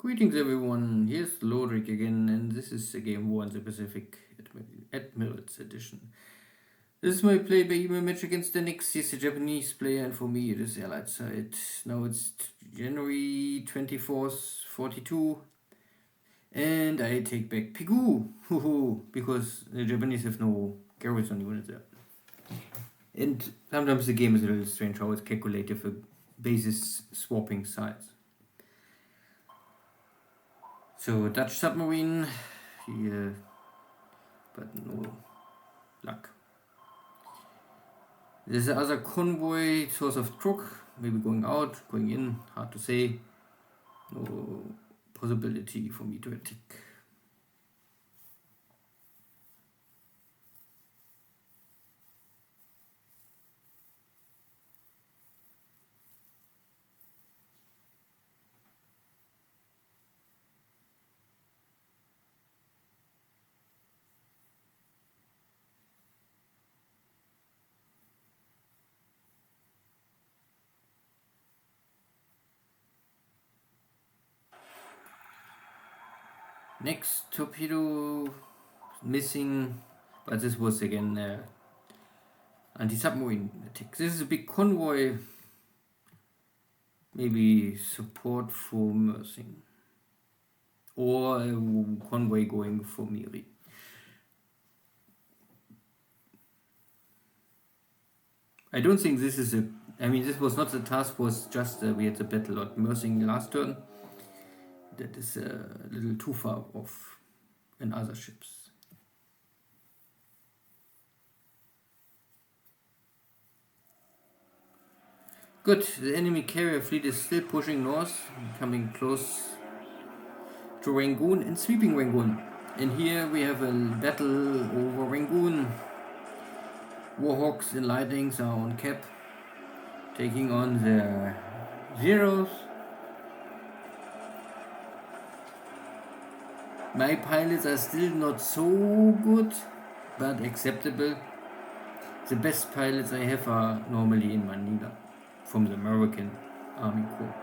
Greetings everyone, here's Lodrik again, and this is a game War in the Pacific Admirals Edition. This is my PBEM match against Deaniks. He's a Japanese player, and for me it is Allied side. Now it's January 24th, 42, and I take back Pigu, because the Japanese have no garrison unit there. And sometimes the game is a little strange how it's calculated for bases swapping sides. So Dutch submarine here, but no luck. There's the other convoy, source of truck, maybe going out, going in, hard to say. No possibility for me to attack. Next torpedo missing, but this was again anti-submarine attack. This is a big convoy, maybe support for Mersing, or a convoy going for Miri. I don't think this is this was not the task force, just we had the battle at Mersing last turn. That is a little too far off in other ships. Good, the enemy carrier fleet is still pushing north, coming close to Rangoon and sweeping Rangoon. And here we have a battle over Rangoon. Warhawks and Lightnings are on cap, taking on the Zeros. My pilots are still not so good, but acceptable. The best pilots I have are normally in Manila, from the American Army Corps.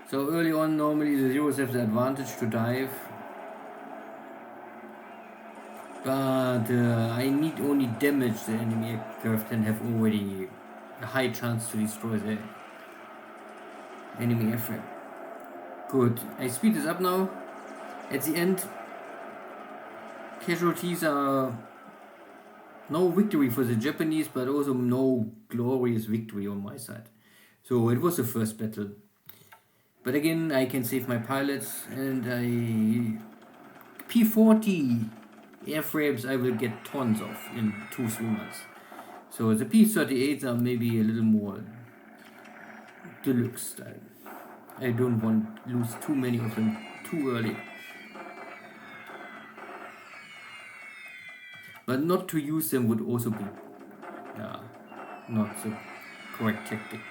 So early on, normally the Zeros have the advantage to dive. But I need only damage the enemy aircraft and have already a high chance to destroy the enemy airframe. Good, I speed this up now. At the end, casualties are no victory for the Japanese, but also no glorious victory on my side. So it was the first battle. But again, I can save my pilots, and P-40 airframes I will get tons of in 2-3 months. So the P-38s are maybe a little more deluxe style. I don't want to lose too many of them too early. But not to use them would also be not the correct tactic.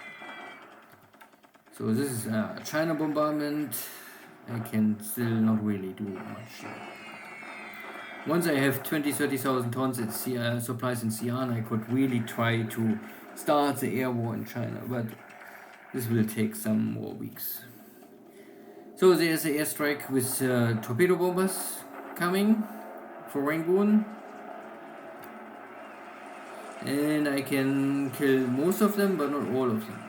So this is a China bombardment. I can still not really do much here. Once I have 20-30,000 tons at supplies in Xi'an, I could really try to start the air war in China, but this will take some more weeks. So there's the airstrike with torpedo bombers coming for Rangoon. And I can kill most of them, but not all of them.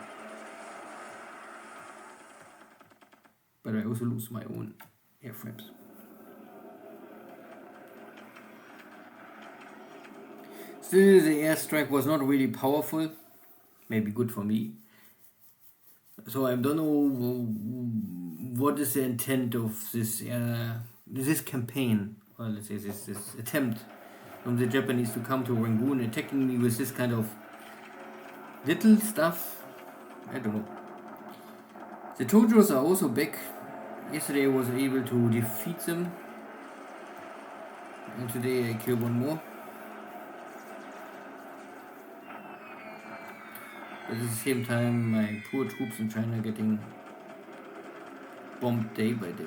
But I also lose my own airframes. Still, the airstrike was not really powerful. Maybe good for me. So I don't know what is the intent of this campaign, or let's say this attempt from the Japanese to come to Rangoon, attacking me with this kind of little stuff. I don't know. The Tojos are also back. Yesterday I was able to defeat them, and today I kill one more. But at the same time, my poor troops in China are getting bombed day by day.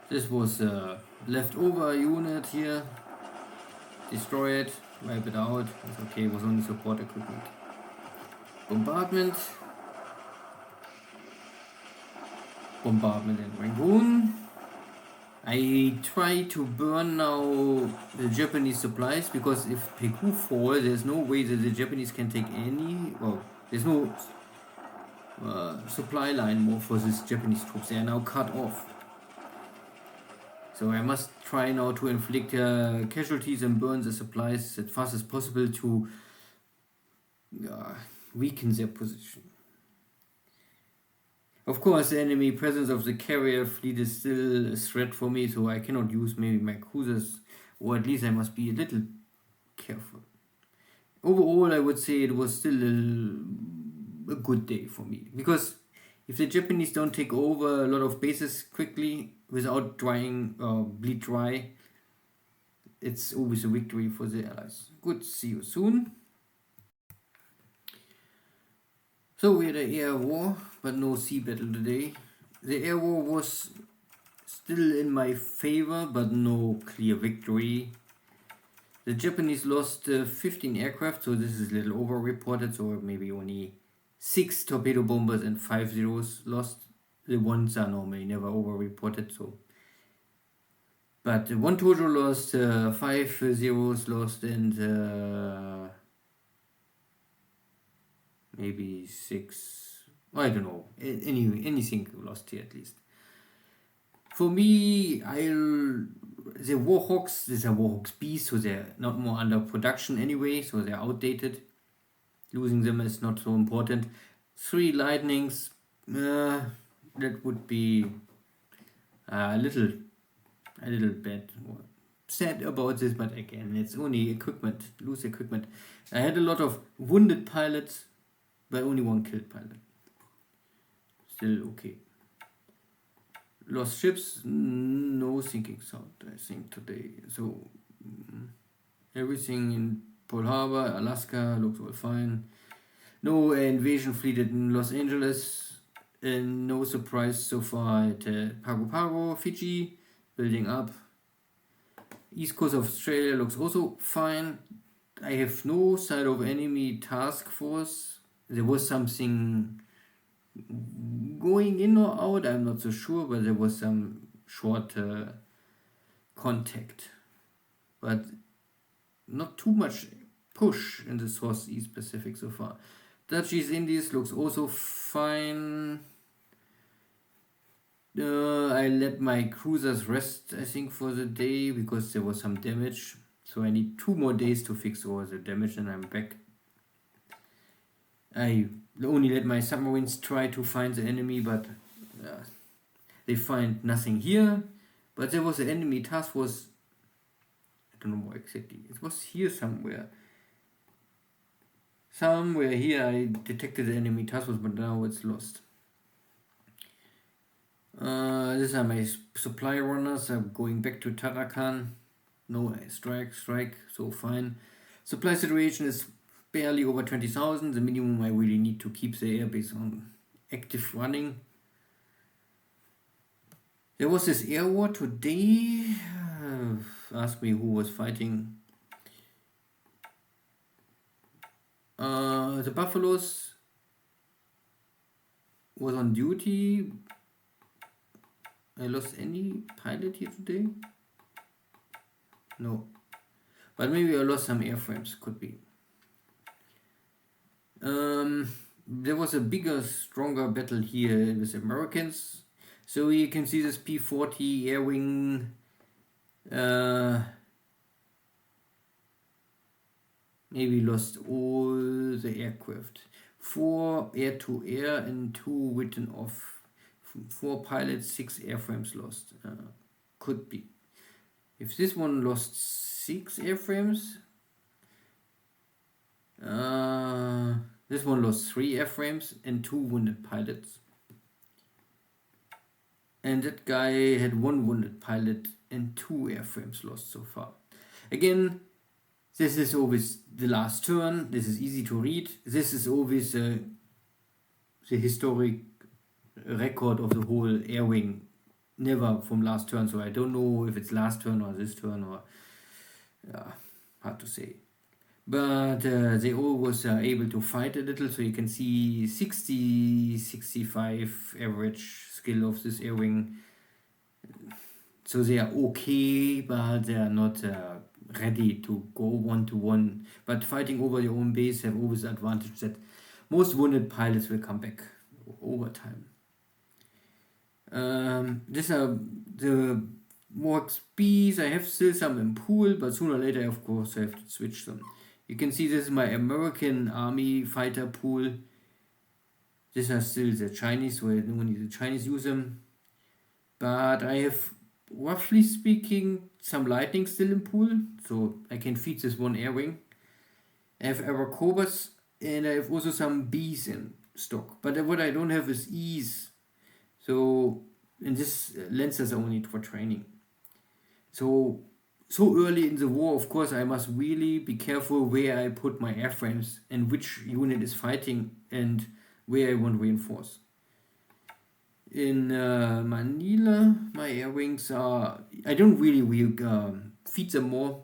This was a leftover unit here. Destroy it, wipe it out. It's okay, it was only support equipment. Bombardment. Bombardment in Rangoon. I try to burn now the Japanese supplies, because if Peku fall, there's no way that the Japanese can take any. Well, there's no supply line more for these Japanese troops. They are now cut off. So I must try now to inflict casualties and burn the supplies as fast as possible to weaken their position. Of course, the enemy presence of the carrier fleet is still a threat for me, so I cannot use maybe my cruisers, or at least I must be a little careful. Overall, I would say it was still a good day for me, because if the Japanese don't take over a lot of bases quickly without drying or bleed dry, it's always a victory for the Allies. Good, see you soon. So we had an air war, but no sea battle today. The air war was still in my favor, but no clear victory. The Japanese lost 15 aircraft, so this is a little over-reported, so maybe only 6 torpedo bombers and 5 zeros lost. The ones are normally never over-reported, so. But one Tojo lost, 5 zeros lost, and maybe 6, I don't know, anything lost here at least. For me, the Warhawks, these are Warhawks B, so they're not more under production anyway, so they're outdated. Losing them is not so important. 3 Lightnings, that would be a little bad. Sad about this, but again, it's only equipment, loose equipment. I had a lot of wounded pilots, but only 1 killed pilot. Still okay. Lost ships, no sinking sound, I think, today. So, everything in Pearl Harbor, Alaska looks all fine. No invasion fleet in Los Angeles, and no surprise so far at Pago Pago, Fiji, building up. East coast of Australia looks also fine. I have no sight of enemy task force. There was something going in or out, I'm not so sure, but there was some short contact. But not too much push in the Southeast Pacific so far. Dutch East Indies looks also fine. I let my cruisers rest, I think, for the day, because there was some damage. So I need 2 more days to fix all the damage, and I'm back. I only let my submarines try to find the enemy, but they find nothing here. But there was an enemy task force, I don't know more exactly, it was here somewhere. Somewhere here I detected the enemy task force, but now it's lost. These are my supply runners. I'm going back to Tarakan. No strike, so fine. Supply situation is barely over 20,000, the minimum I really need to keep the airbase on active running. There was this air war today. Ask me who was fighting. The Buffaloes was on duty. I lost any pilot here today? No. But maybe I lost some airframes, could be. There was a bigger, stronger battle here with Americans. So you can see this P-40 air wing. Maybe lost all the aircraft. 4 air-to-air and 2 written off. 4 pilots, 6 airframes lost. Could be. If this one lost 6 airframes, this one lost 3 airframes and 2 wounded pilots. And that guy had 1 wounded pilot and 2 airframes lost so far. Again, this is always the last turn. This is easy to read. This is always the historic record of the whole air wing never from last turn, so I don't know if it's last turn or this turn, or hard to say. But they always are able to fight a little, so you can see 60-65 average skill of this air-wing. So they are okay, but they are not ready to go 1-1. But fighting over your own base have always the advantage that most wounded pilots will come back over time. These are the works Bs. I have still some in pool, but sooner or later, of course, I have to switch them. You can see this is my American Army fighter pool. These are still the Chinese, where only the Chinese use them. But I have, roughly speaking, some lightning still in pool, so I can feed this one air wing. I have Aerocobas, and I have also some Bs in stock. But what I don't have is Es. So, and this lenses are only for training. So early in the war, of course, I must really be careful where I put my airframes and which unit is fighting and where I want to reinforce. In Manila, my air wings are, I don't really feed them more.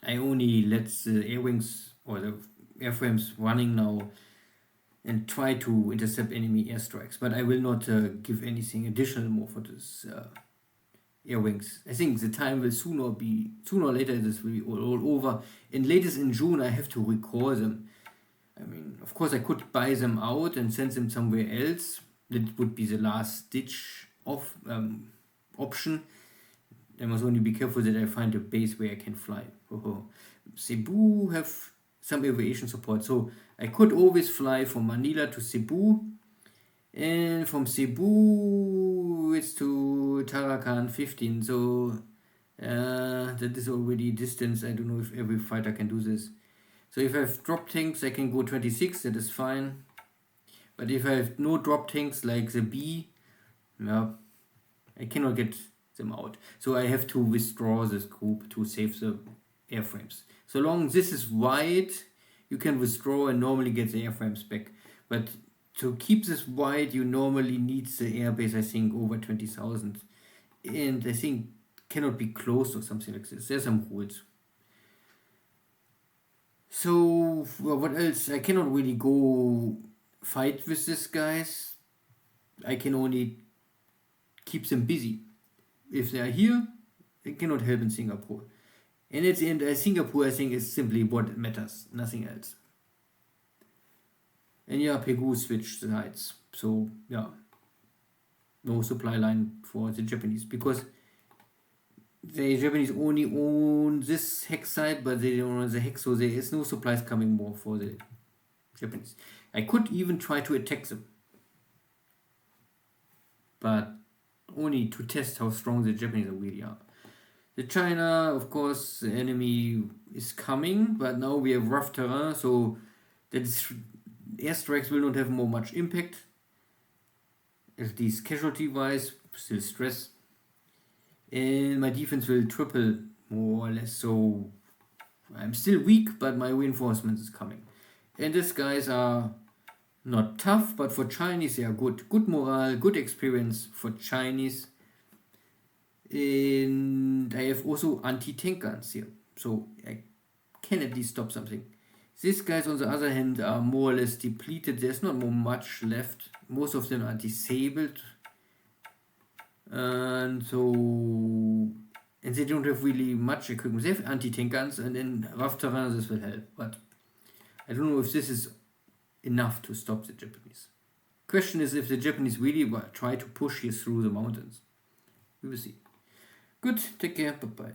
I only let the air wings or the airframes running now and try to intercept enemy airstrikes, but I will not give anything additional more for this air wings. I think the time will sooner or later this will be all over. And latest in June I have to recall them. I mean, of course I could buy them out and send them somewhere else. That would be the last ditch of option. I must only be careful that I find a base where I can fly. Cebu have some aviation support, so I could always fly from Manila to Cebu, and from Cebu it's to Tarakan 15, so that is already distance. I don't know if every fighter can do this. So if I have drop tanks, I can go 26, that is fine. But if I have no drop tanks like the B, I cannot get them out. So I have to withdraw this group to save the airframes. So long this is wide, you can withdraw and normally get the airframes back. But to keep this wide, you normally need the airbase, I think, over 20,000. And I think cannot be closed or something like this. There's some rules. So, what else? I cannot really go fight with these guys. I can only keep them busy. If they are here, I cannot help in Singapore. And at the end, Singapore, I think, is simply what matters, nothing else. And yeah, Pegu switched sides. So, yeah, no supply line for the Japanese, because the Japanese only own this hex side, but they don't own the hex, so there is no supplies coming more for the Japanese. I could even try to attack them, but only to test how strong the Japanese really are. The China, of course, the enemy is coming, but now we have rough terrain, so that is, airstrikes will not have much impact. At least casualty-wise, still stress. And my defense will triple, more or less, so I'm still weak, but my reinforcements is coming. And these guys are not tough, but for Chinese they are good. Good morale, good experience for Chinese. And I have also anti-tank guns here, so I can at least stop something. These guys, on the other hand, are more or less depleted. There's not much left. Most of them are disabled. And they don't have really much equipment. They have anti-tank guns, and in rough terrain this will help. But I don't know if this is enough to stop the Japanese. Question is if the Japanese really try to push here through the mountains. We will see. Good, take care, bye-bye.